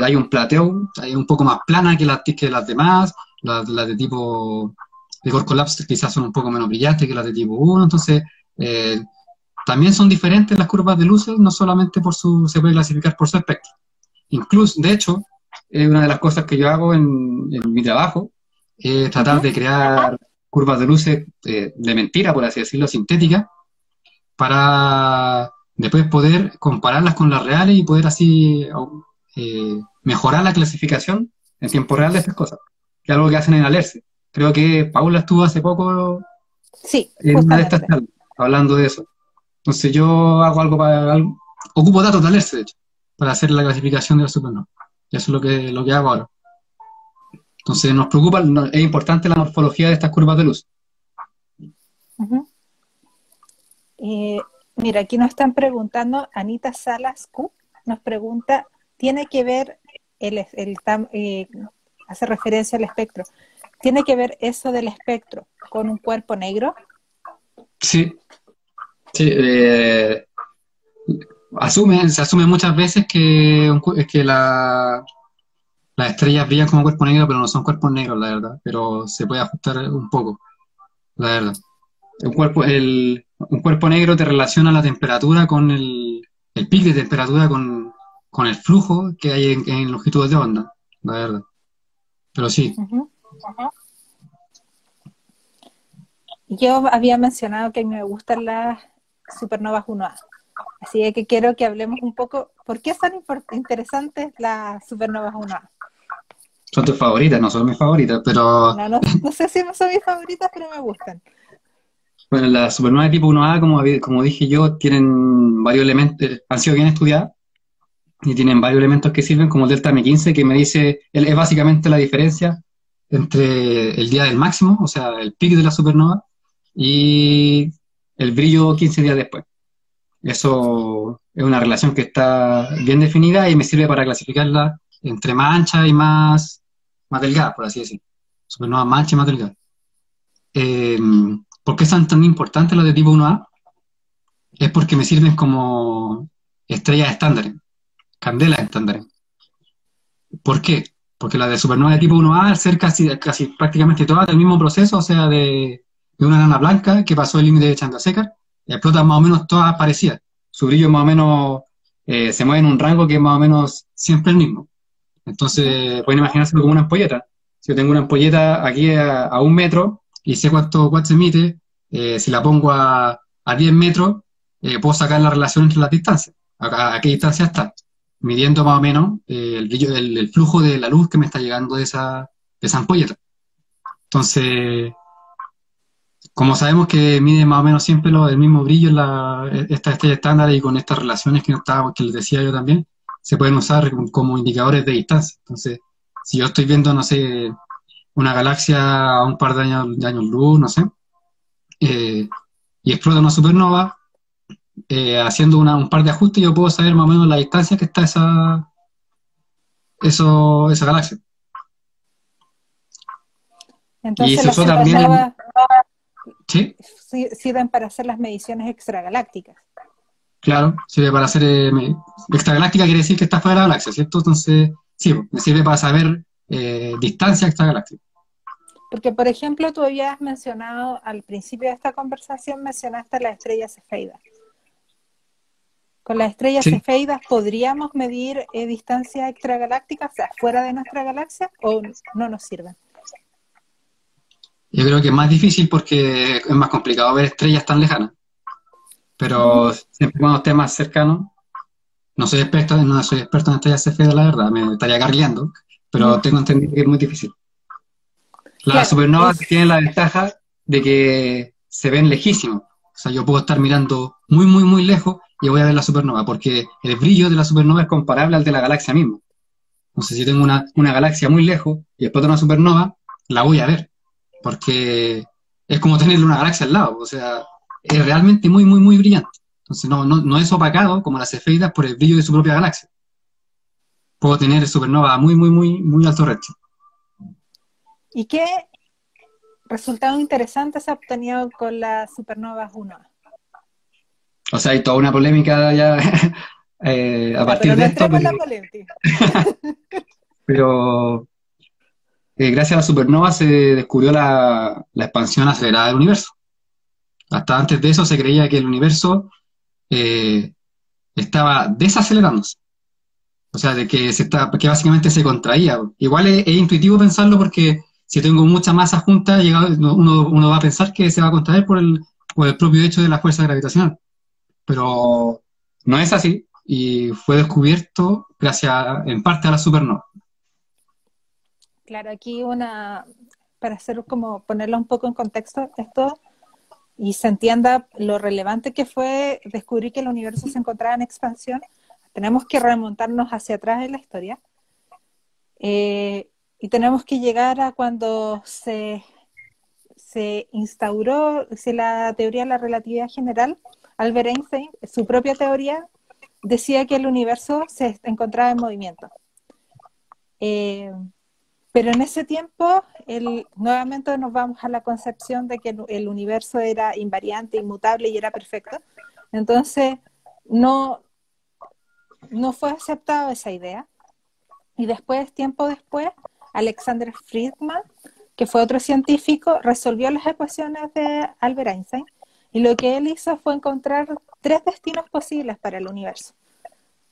hay un plateo, hay un poco más plana que las demás, las de tipo de core collapse quizás son un poco menos brillantes que las de tipo 1, entonces también son diferentes las curvas de luces, no solamente se puede clasificar por su espectro. Incluso, de hecho, una de las cosas que yo hago en mi trabajo es tratar de crear curvas de luces de mentira, por así decirlo, sintéticas, para después poder compararlas con las reales y poder así mejorar la clasificación en tiempo real de estas cosas, que es algo que hacen en Alerce. Creo que Paula estuvo hace poco Sí, en una de estas charlas hablando de eso. Entonces yo hago ocupo datos de Alerce, de hecho, para hacer la clasificación de la supernova. Y eso es lo que hago ahora. Entonces nos preocupa, es importante la morfología de estas curvas de luz. Uh-huh. Mira, aquí nos están preguntando, Anita Salas Q nos pregunta, ¿tiene que ver hace referencia al espectro, ¿tiene que ver eso del espectro con un cuerpo negro? Sí, se asume muchas veces que las estrellas brillan como cuerpo negro, pero no son cuerpos negros, la verdad, pero se puede ajustar un poco, la verdad. un cuerpo negro te relaciona la temperatura con el pic de temperatura con el flujo que hay en longitudes de onda, la verdad. Pero sí, Ujú. Yo había mencionado que me gustan las supernovas 1A, así que quiero que hablemos un poco, ¿por qué son interesantes las supernovas 1A? son tus favoritas, no son mis favoritas, pero No, no, no sé si son mis favoritas, pero me gustan. bueno, las supernovas de tipo 1A, como dije yo, tienen varios elementos, han sido bien estudiadas y tienen varios elementos que sirven, como el delta M15, que me dice, es básicamente la diferencia entre el día del máximo, o sea, el pico de la supernova, y el brillo 15 días después. Eso es una relación que está bien definida y me sirve para clasificarla entre más ancha y más delgada, por así decirlo. Supernova más ancha y más delgada. Eh, ¿Por qué son tan importantes las de tipo 1A? Es porque me sirven como estrellas estándares, candelas estándares. ¿Por qué? Porque las de supernova de tipo 1A, al ser casi prácticamente todas del mismo proceso, o sea, de una enana blanca que pasó el límite de Chandrasekhar, explotan más o menos todas parecidas. Su brillo más o menos se mueve en un rango que es más o menos siempre el mismo. Ujú. Entonces, pueden imaginárselo como una ampolleta. Si yo tengo una ampolleta aquí a 1 metro y sé cuánto watts emite, si la pongo a 10 metros, puedo sacar la relación entre las distancias. A qué distancia está, midiendo más o menos el brillo, el flujo de la luz que me está llegando de esa ampolleta. Entonces, como sabemos que mide más o menos siempre el mismo brillo en esta estrella estándar y con estas relaciones que les decía yo también, se pueden usar como indicadores de distancia. Entonces, si yo estoy viendo, no sé, una galaxia a un par de años luz, no sé, eh, y explota una supernova, haciendo un par de ajustes, yo puedo saber más o menos la distancia que está esa galaxia. Y Entonces se las usó también supernovas sí, sirven para hacer las mediciones extragalácticas, claro, sirve para hacer extragaláctica, quiere decir que está fuera de la galaxia, ¿cierto? Entonces, sí, pues, me sirve para saber distancia extragaláctica. porque por ejemplo tú habías mencionado al principio de esta conversación, mencionaste las estrellas cefeidas. Con las estrellas Sí, cefeidas podríamos medir distancias extragalácticas, o sea, fuera de nuestra galaxia, o no nos sirven. yo creo que es más difícil porque es más complicado ver estrellas tan lejanas, Ujú. pero siempre cuando esté más cercano, no soy experto en estrellas cefeidas, la verdad, me estaría cargando, Mm, pero tengo entendido que es muy difícil. Las claro, supernovas tienen la ventaja de que se ven lejísimos. O sea, yo puedo estar mirando muy, muy, muy lejos y voy a ver la supernova, porque el brillo de la supernova es comparable al de la galaxia misma. Entonces, si tengo una galaxia muy lejos y explota una supernova, la voy a ver, porque es como tener una galaxia al lado. O sea, es realmente muy, muy, muy brillante. Entonces, no es opacado como las cefeidas por el brillo de su propia galaxia. Puedo tener supernova muy, muy, muy, muy alto redshift. ¿y qué resultados interesantes se ha obtenido con las supernovas 1A? O sea, hay toda una polémica ya a Ya, partir pero no de esto, entremos en la polémica. pero gracias a la supernova se descubrió la expansión acelerada del universo. Hasta antes de eso se creía que el universo eh, estaba desacelerándose. O sea, de que básicamente se contraía. Igual es intuitivo pensarlo porque si tengo mucha masa junta, uno va a pensar que se va a contraer por el propio hecho de la fuerza gravitacional. Pero no es así y fue descubierto gracias en parte a la supernova. Claro, aquí para hacer como ponerlo un poco en contexto, esto y se entienda lo relevante que fue descubrir que el universo se encontraba en expansión, tenemos que remontarnos hacia atrás en la historia y tenemos que llegar a cuando se instauró la teoría de la relatividad general. Albert Einstein, su propia teoría, decía que el universo se encontraba en movimiento. Eh, pero en ese tiempo, nuevamente nos vamos a la concepción de que el universo era invariante, inmutable y era perfecto. Entonces, no, no fue aceptada esa idea. Y después, tiempo después, Alexander Friedman, que fue otro científico, resolvió las ecuaciones de Albert Einstein Y lo que él hizo fue encontrar 3 destinos posibles para el universo.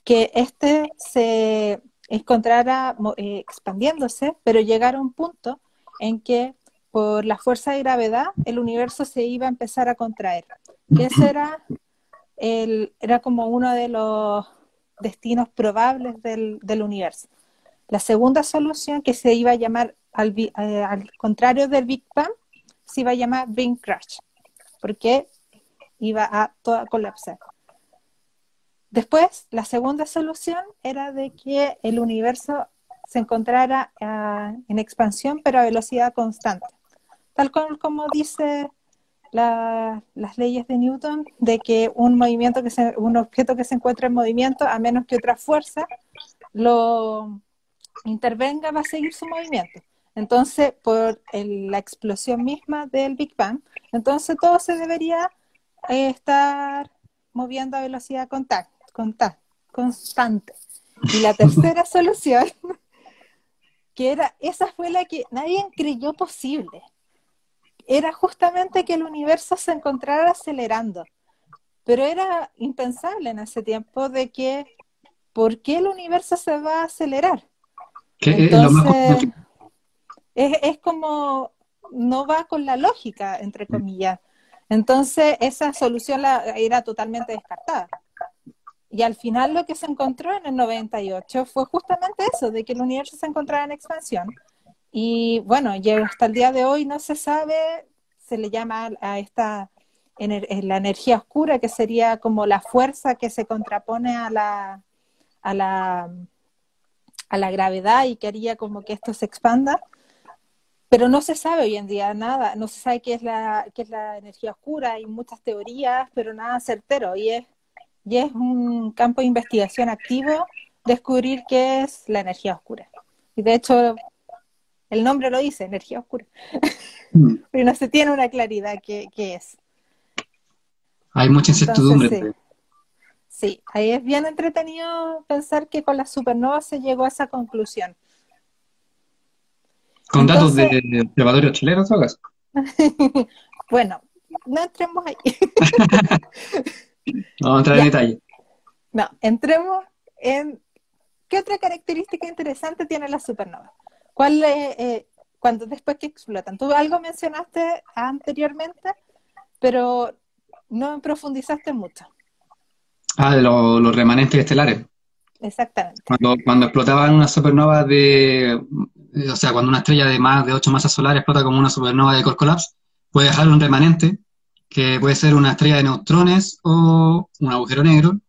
Que este se encontrara expandiéndose, pero llegara a un punto en que por la fuerza de gravedad el universo se iba a empezar a contraer. Que ese era como uno de los destinos probables del universo. La segunda solución, que se iba a llamar, al contrario del Big Bang, se iba a llamar Big Crash, porque iba a toda colapsar. Después, la segunda solución era de que el universo se encontrara en expansión, pero a velocidad constante. Tal como dice las leyes de Newton, de que un objeto que se encuentra en movimiento, a menos que otra fuerza lo intervenga, va a seguir su movimiento. Entonces, por la explosión misma del Big Bang, entonces todo se debería estar moviendo a velocidad constante. Y la tercera solución, esa fue la que nadie creyó posible, era justamente que el universo se encontrara acelerando. Pero era impensable en ese tiempo de que, ¿por qué el universo se va a acelerar? Que es lo más Entonces, es como, no va con la lógica, entre comillas. Entonces, esa solución era totalmente descartada. Y al final lo que se encontró en el 98 fue justamente eso, de que el universo se encontraba en expansión. Y bueno, hasta el día de hoy no se sabe, se le llama a esta la energía oscura, que sería como la fuerza que se contrapone a la, a la gravedad y que haría como que esto se expanda. Pero no se sabe hoy en día nada, no se sabe qué es la energía oscura, hay muchas teorías, pero nada certero, y es un campo de investigación activo descubrir qué es la energía oscura. Y de hecho, el nombre lo dice, energía oscura, pero no se tiene una claridad qué es. hay mucha Entonces, incertidumbre. sí, sí, ahí es bien entretenido pensar que con las supernovas se llegó a esa conclusión. Con datos Entonces, de observatorios chilenos, ¿o acaso? bueno, no entremos ahí. Vamos a entrar en Ya, detalle. no, entremos en qué otra característica interesante tiene la supernova. ¿Cuál después que explotan? Tú algo mencionaste anteriormente, pero no profundizaste mucho. Ah, de los remanentes estelares. Exactamente. Cuando explotaban una supernova o sea, cuando una estrella de más de 8 masas solares explota como una supernova de core collapse, puede dejar un remanente, que puede ser una estrella de neutrones o un agujero negro,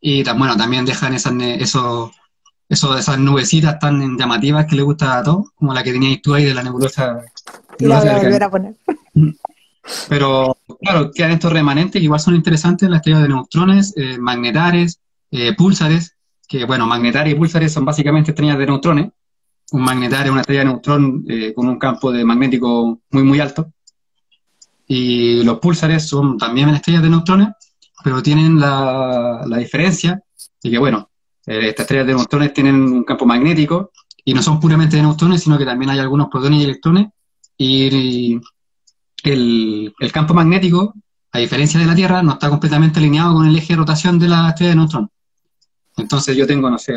y bueno, también dejan esas nubecitas tan llamativas que le gusta a todos, como la que tenías tú ahí de la Y la nebulosa voy a del volver Caimán. a poner. Pero claro, quedan estos remanentes que igual son interesantes, las estrellas de neutrones, magnetares, púlsares, que bueno, magnetares y púlsares son básicamente estrellas de neutrones. Un magnetar es una estrella de neutrón con un campo de magnético muy, muy alto. Y los púlsares son también estrellas de neutrones, pero tienen la diferencia de que, bueno, estas estrellas de neutrones tienen un campo magnético y no son puramente de neutrones, sino que también hay algunos protones y electrones. Y el campo magnético, a diferencia de la Tierra, no está completamente alineado con el eje de rotación de la estrella de neutrones. Entonces yo tengo, no sé,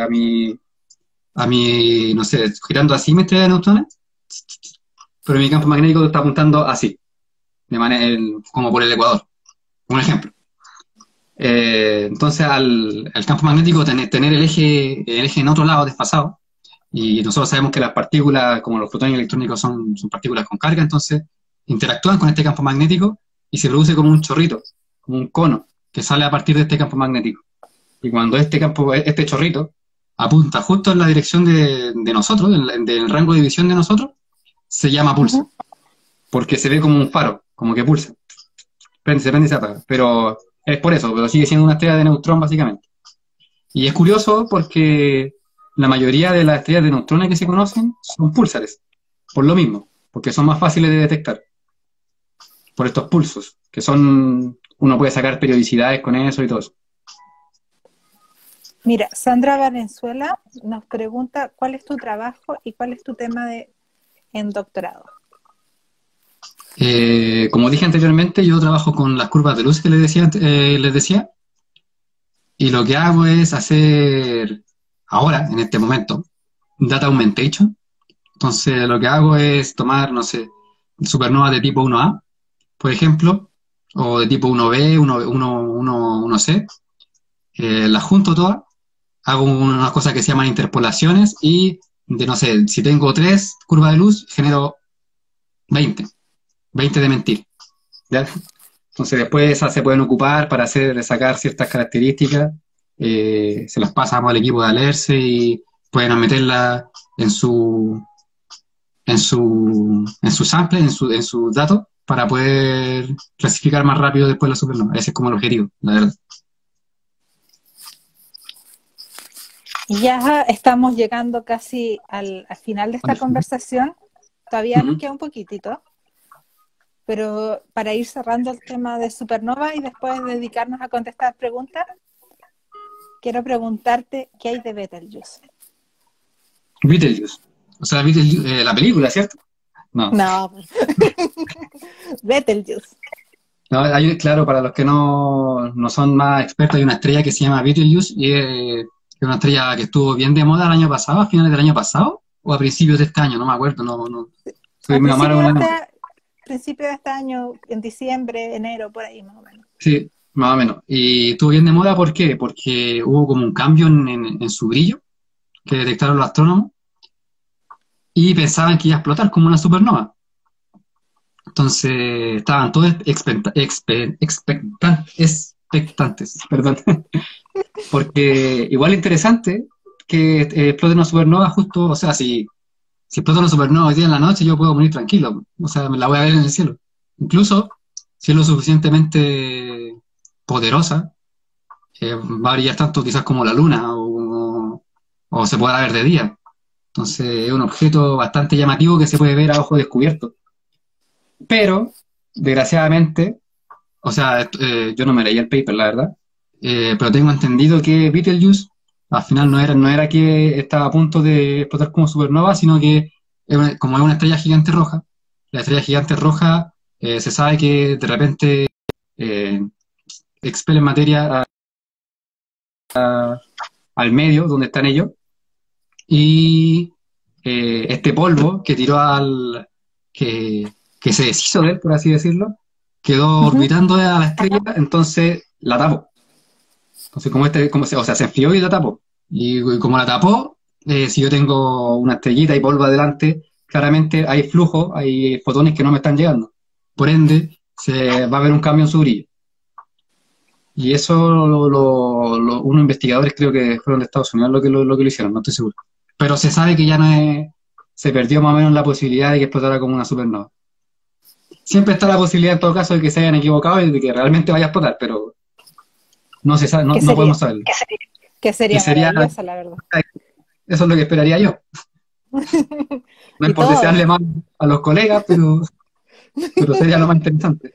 no sé, girando así mi estrella de neutrones, pero mi campo magnético está apuntando así, de manera, como por el ecuador. Un ejemplo. Entonces, al campo magnético tener el eje en otro lado desfasado, y nosotros sabemos que las partículas, como los protones electrónicos, son partículas con carga, entonces interactúan con este campo magnético y se produce como un chorrito, como un cono, que sale a partir de este campo magnético. Y cuando este chorrito apunta justo en la dirección de nosotros, del rango de visión de nosotros, se llama pulso, Ujú. porque se ve como un faro, como que pulsa. Se prende y se apaga. Pero es por eso, pero sigue siendo una estrella de neutrón básicamente. Y es curioso porque la mayoría de las estrellas de neutrones que se conocen son púlsares, por lo mismo, porque son más fáciles de detectar, por estos pulsos, uno puede sacar periodicidades con eso y todo eso. Mira, Sandra Valenzuela nos pregunta cuál es tu trabajo y cuál es tu tema en doctorado. Como dije anteriormente, yo trabajo con las curvas de luz que les decía, y lo que hago es hacer ahora, en este momento, data augmentation. Entonces, lo que hago es tomar, no sé, supernovas de tipo 1A, por ejemplo, o de tipo 1B, 1C, las junto todas, hago unas cosas que se llaman interpolaciones y de, no sé, si tengo 3 curvas de luz, genero 20, 20 de mentir, ¿ya? Entonces después esas se pueden ocupar para sacar ciertas características, se las pasamos al equipo de Alerce y pueden meterlas en su sample, en sus datos, para poder clasificar más rápido después la supernova. Ese es como el objetivo, la verdad. Y ya estamos llegando casi al final de esta conversación. Todavía nos queda un poquitito, pero para ir cerrando el tema de supernova y después dedicarnos a contestar preguntas, quiero preguntarte qué hay de Betelgeuse. Betelgeuse. O sea, Betelgeuse, la película, ¿cierto? No. No. Betelgeuse. No, claro, para los que no son más expertos, hay una estrella que se llama Betelgeuse y es una estrella que estuvo bien de moda el año pasado, a finales del año pasado, o a principios de este año, no me acuerdo, no. Soy muy malo con la memoria. Principio de este año, en diciembre, enero, por ahí más o menos. Sí, más o menos. Y estuvo bien de moda, ¿por qué? Porque hubo como un cambio en su brillo que detectaron los astrónomos y pensaban que iba a explotar como una supernova. Entonces estaban todos expectantes, perdón. Porque igual es interesante que explote una supernova justo, o sea, si explota una supernova hoy día en la noche, yo puedo morir tranquilo, o sea, me la voy a ver en el cielo. Incluso, si es lo suficientemente poderosa, va a brillar tanto quizás como la luna, o se pueda ver de día. Entonces, es un objeto bastante llamativo que se puede ver a ojo descubierto. Pero, desgraciadamente, o sea, yo no me leí el paper, la verdad, pero tengo entendido que Betelgeuse al final no era que estaba a punto de explotar como supernova, sino que como es una estrella gigante roja, la estrella gigante roja se sabe que de repente eh, expele materia al medio donde están ellos, y este polvo que tiró que se deshizo de él, por así decirlo, quedó orbitando a la estrella, entonces la tapó. Entonces, o sea, se enfrió y la tapó. Y como la tapó, si yo tengo una estrellita y polvo adelante, claramente hay flujo, hay fotones que no me están llegando. Por ende, se va a haber un cambio en su brillo. Y eso unos investigadores, creo que fueron de Estados Unidos, lo que lo hicieron, no estoy seguro. Pero se sabe que ya no es, se perdió más o menos la posibilidad de que explotara como una supernova. Siempre está la posibilidad en todo caso de que se hayan equivocado y de que realmente vaya a explotar, pero no se sabe, no podemos saberlo. Que sería maravillosa, la verdad. Eso es lo que esperaría yo. No es por desearle mal a los colegas, pero sería lo más interesante.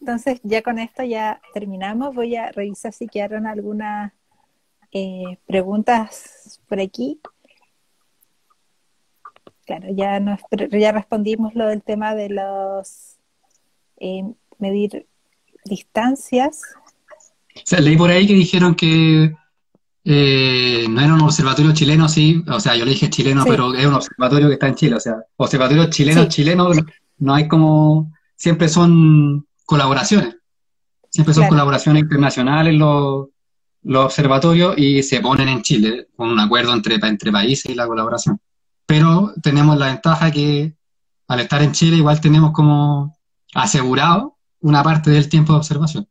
Entonces, ya con esto ya terminamos. Voy a revisar si quedaron algunas preguntas por aquí. Claro, ya respondimos lo del tema de los medir distancias. O sea, leí por ahí que dijeron que no era un observatorio chileno, sí, o sea, yo le dije chileno, sí, pero es un observatorio que está en Chile, o sea, observatorios chilenos, no hay como, siempre son colaboraciones, colaboraciones internacionales los observatorios y se ponen en Chile con un acuerdo entre países y la colaboración. Pero tenemos la ventaja que al estar en Chile igual tenemos como asegurado una parte del tiempo de observación.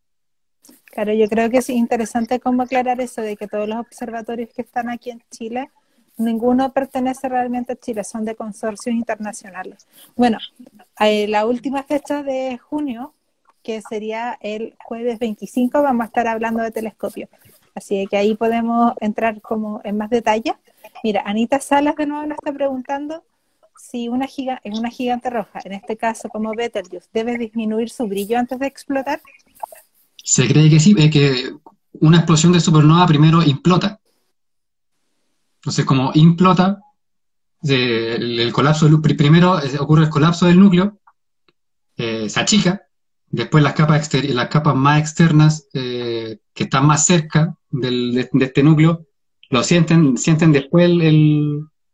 Claro, yo creo que es interesante como aclarar eso de que todos los observatorios que están aquí en Chile, ninguno pertenece realmente a Chile, son de consorcios internacionales. Bueno, la última fecha de junio, que sería el jueves 25, vamos a estar hablando de telescopio. Así que ahí podemos entrar como en más detalle. Mira, Anita Salas de nuevo nos está preguntando si una gigante roja, en este caso como Betelgeuse, debe disminuir su brillo antes de explotar. Se cree que sí, es que una explosión de supernova primero implota. Entonces, como implota, el colapso primero ocurre el colapso del núcleo, se achica, después las capas más externas que están más cerca de este núcleo lo sienten después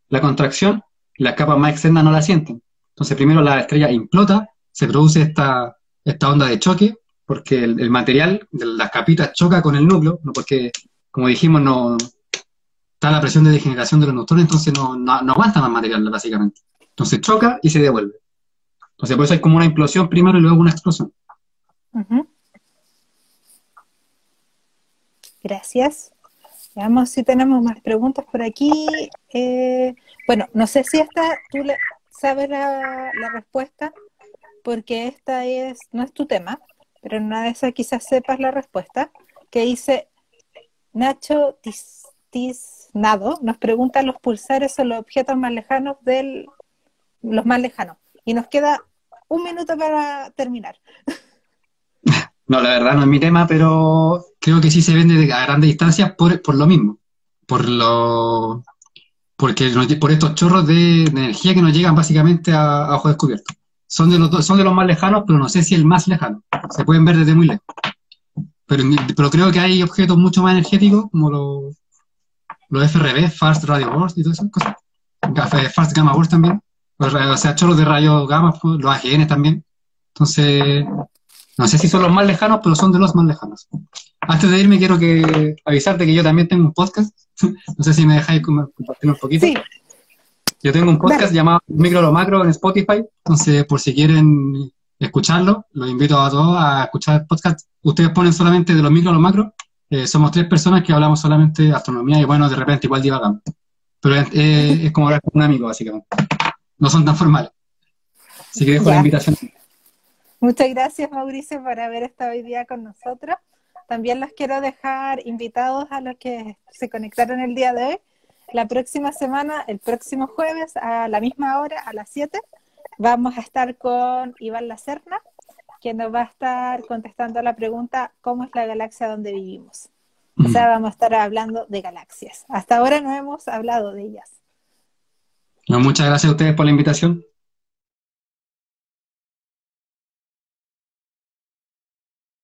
la contracción, las capas más externas no la sienten. Entonces primero la estrella implota, se produce esta onda de choque, porque el material de las capitas choca con el núcleo, ¿no? Porque como dijimos, no está la presión de degeneración de los neutrones, entonces no aguanta más material, básicamente. Entonces choca y se devuelve. Entonces por eso hay como una implosión primero y luego una explosión. Gracias. Veamos si tenemos más preguntas por aquí. Bueno, no sé si tú sabes la respuesta, porque no es tu tema, pero en una de esas quizás sepas la respuesta, que dice Nacho Tiznado, nos pregunta: los pulsares son los objetos más lejanos los más lejanos. Y nos queda un minuto para terminar. No, la verdad no es mi tema, pero creo que sí se vende a grandes distancias por lo mismo. Por estos chorros de energía que nos llegan básicamente a ojo descubierto. Son de los más lejanos, pero no sé si el más lejano. Se pueden ver desde muy lejos. Pero creo que hay objetos mucho más energéticos, como los FRB, Fast Radio Burst y todas esas cosas. Fast Gamma Burst también. O sea, chorros de rayos gamma, los AGN también. Entonces, no sé si son los más lejanos, pero son de los más lejanos. Antes de irme, quiero avisarte que yo también tengo un podcast. No sé si me dejáis compartir un poquito. Sí. Yo tengo un podcast llamado Micro lo Macro en Spotify. Entonces, por si quieren escucharlo, los invito a todos a escuchar el podcast. Ustedes ponen solamente de los micro a los macro. Somos 3 personas que hablamos solamente de astronomía y bueno, de repente igual divagamos. Pero es como hablar con un amigo, básicamente. No son tan formales. Así que dejo la invitación. Muchas gracias, Mauricio, por haber estado hoy día con nosotros. También los quiero dejar invitados a los que se conectaron el día de hoy. La próxima semana, el próximo jueves, a la misma hora, a las 7, vamos a estar con Iván Lacerna, que nos va a estar contestando la pregunta: ¿cómo es la galaxia donde vivimos? O sea, vamos a estar hablando de galaxias. Hasta ahora no hemos hablado de ellas. No, muchas gracias a ustedes por la invitación.